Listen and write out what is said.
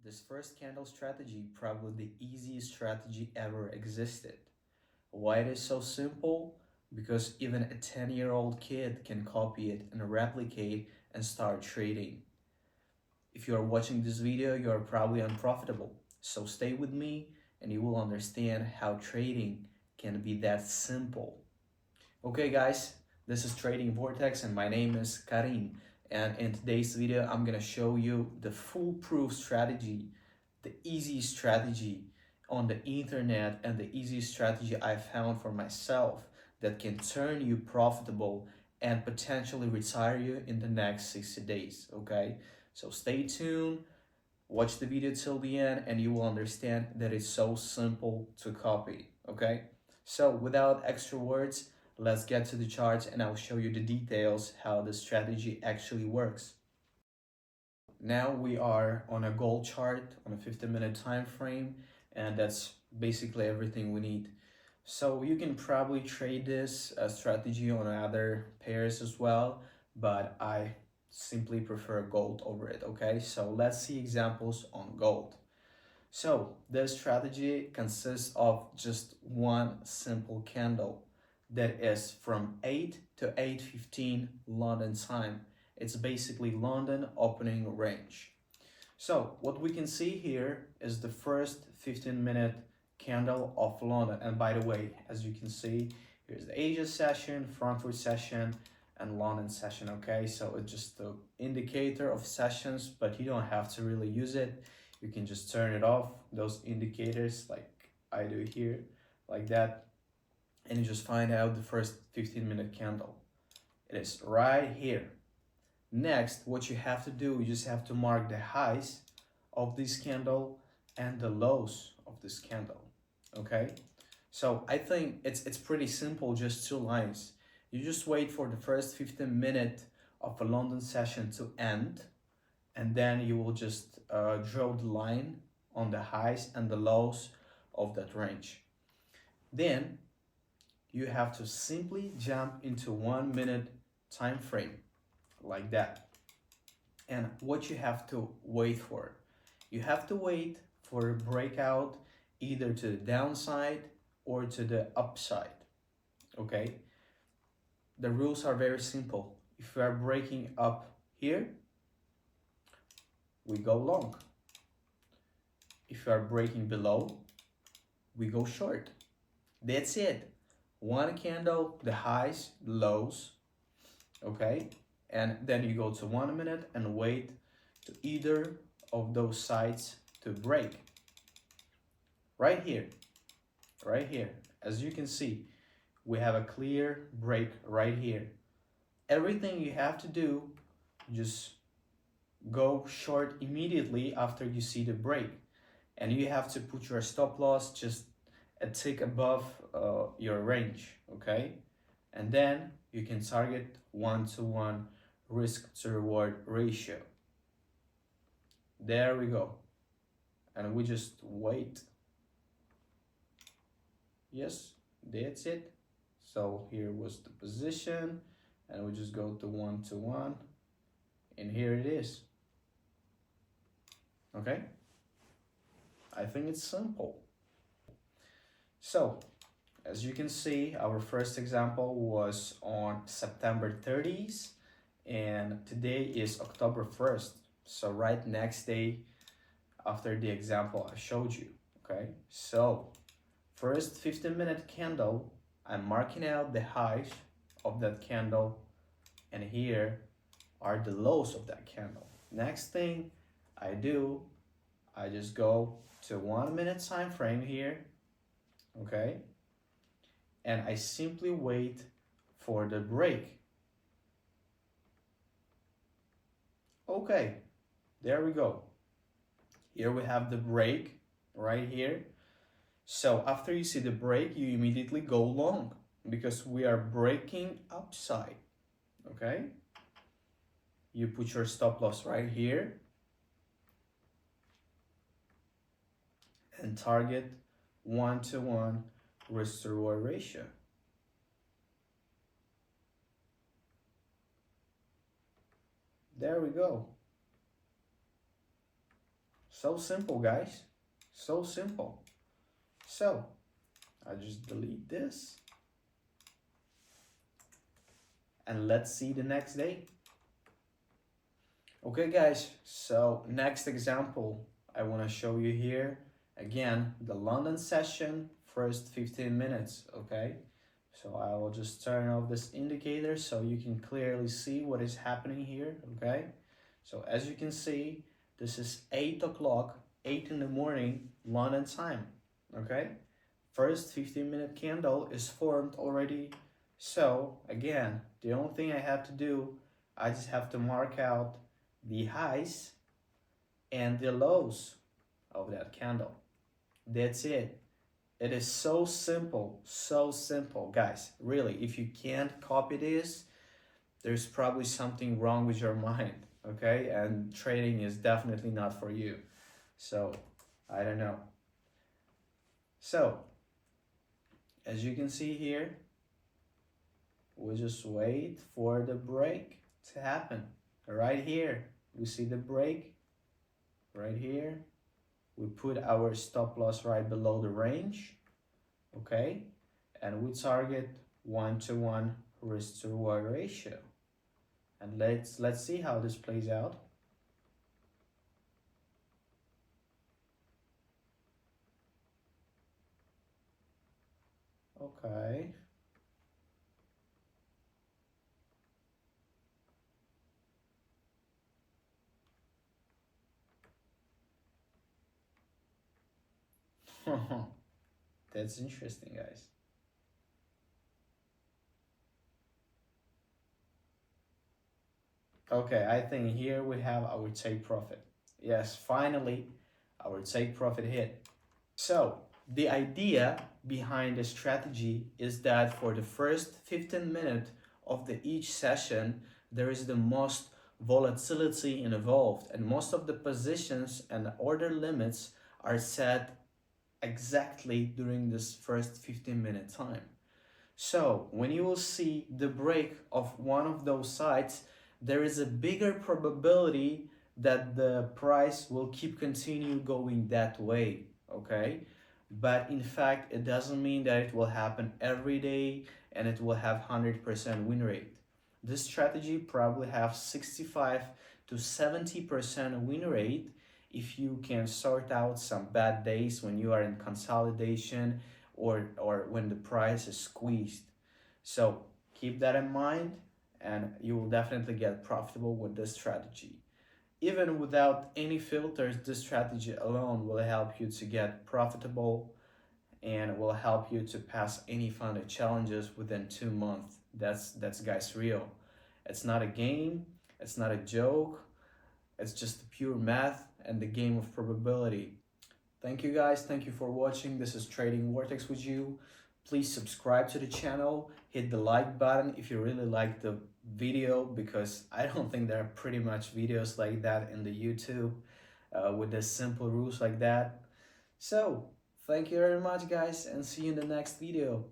This first candle strategy, probably the easiest strategy ever existed. Why it is so simple? Because even a 10-year-old kid can copy it and replicate and start trading. If you are watching this video, you are probably unprofitable. So stay with me and you will understand how trading can be that simple. Okay guys, this is Trading Vortex and my name is Karim. And in today's video, I'm gonna show you the foolproof strategy, the easy strategy on the internet and the easy strategy I found for myself that can turn you profitable and potentially retire you in the next 60 days, okay? So stay tuned, watch the video till the end and you will understand that it's so simple to copy, okay? So without extra words, let's get to the charts and I'll show you the details how the strategy actually works. Now we are on a gold chart on a 15-minute time frame, and that's basically everything we need. So you can probably trade this strategy on other pairs as well, but I simply prefer gold over it, okay? So let's see examples on gold. So this strategy consists of just one simple candle that is from 8 to 8:15 London time. It's basically London opening range. So what we can see here is the first 15-minute candle of London. And by the way, as you can see, here's the Asia session, Frankfurt session, and London session, okay? So it's just the indicator of sessions, but you don't have to really use it. You can just turn it off, those indicators, like I do here, like that, and you just find out the first 15-minute candle. It is right here. Next, what you have to do, you just have to mark the highs of this candle and the lows of this candle, okay? So I think it's pretty simple, just two lines. You just wait for the first 15 minutes of a London session to end, and then you will just draw the line on the highs and the lows of that range. Then you have to simply jump into 1 minute time frame like that. And what you have to wait for, you have to wait for a breakout either to the downside or to the upside, okay? The rules are very simple. If we are breaking up here, we go long. If you are breaking below, we go short. That's it. One candle, the highs, the lows, okay? And then you go to 1 minute and wait to either of those sides to break. Right here, as you can see, we have a clear break right here. Everything you have to do, just go short immediately after you see the break. And you have to put your stop loss just a tick above your range, okay? And then you can target 1-to-1 risk to reward ratio. There we go. And we just wait. Yes, that's it. So here was the position, and we just go to 1-to-1, and here it is. Okay? I think it's simple. So, as you can see, our first example was on September 30th, and today is October 1st. So right next day after the example I showed you, okay? So, first 15-minute candle, I'm marking out the highs of that candle, and here are the lows of that candle. Next thing I do, I just go to 1 minute time frame here, okay? And I simply wait for the break. Okay, there we go. Here we have the break right here. So after you see the break, you immediately go long because we are breaking upside, okay? You put your stop loss right here and target 1-to-1 risk to reward ratio. There we go. So simple, guys. So simple. So I just delete this and let's see the next day. Okay, guys, so next example I want to show you here. Again, the London session, first 15 minutes, okay? So I will just turn off this indicator so you can clearly see what is happening here, okay? So as you can see, this is 8 o'clock, 8 in the morning, London time, okay? First 15-minute candle is formed already. So again, the only thing I have to do, I just have to mark out the highs and the lows of that candle. That's it. It is so simple, guys. Really, if you can't copy this, there's probably something wrong with your mind, okay? And trading is definitely not for you. So, I don't know. So, as you can see here, we just wait for the break to happen. Right here, we see the break. Right here, we put our stop loss right below the range, okay? And we target 1-to-1 risk to reward ratio. And let's see how this plays out. Okay. That's interesting, guys. Okay, I think here we have our take profit. Yes, finally, our take profit hit. So, the idea behind the strategy is that for the first 15 minutes of the each session, there is the most volatility involved, and most of the positions and order limits are set exactly during this first 15-minute time. So when you will see the break of one of those sides, there is a bigger probability that the price will keep continue going that way, okay? But in fact, it doesn't mean that it will happen every day and it will have 100% win rate. This strategy probably have 65 to 70% win rate if you can sort out some bad days when you are in consolidation or when the price is squeezed. So keep that in mind and you will definitely get profitable with this strategy. Even without any filters, this strategy alone will help you to get profitable and will help you to pass any funded challenges within 2 months. That's guys real. It's not a game, it's not a joke, it's just pure math and the game of probability. Thank you guys. Thank you for watching. This is Trading Vortex with you. Please subscribe to the channel. Hit the like button if you really like the video because I don't think there are pretty much videos like that in the YouTube with the simple rules like that. So, thank you very much guys and see you in the next video.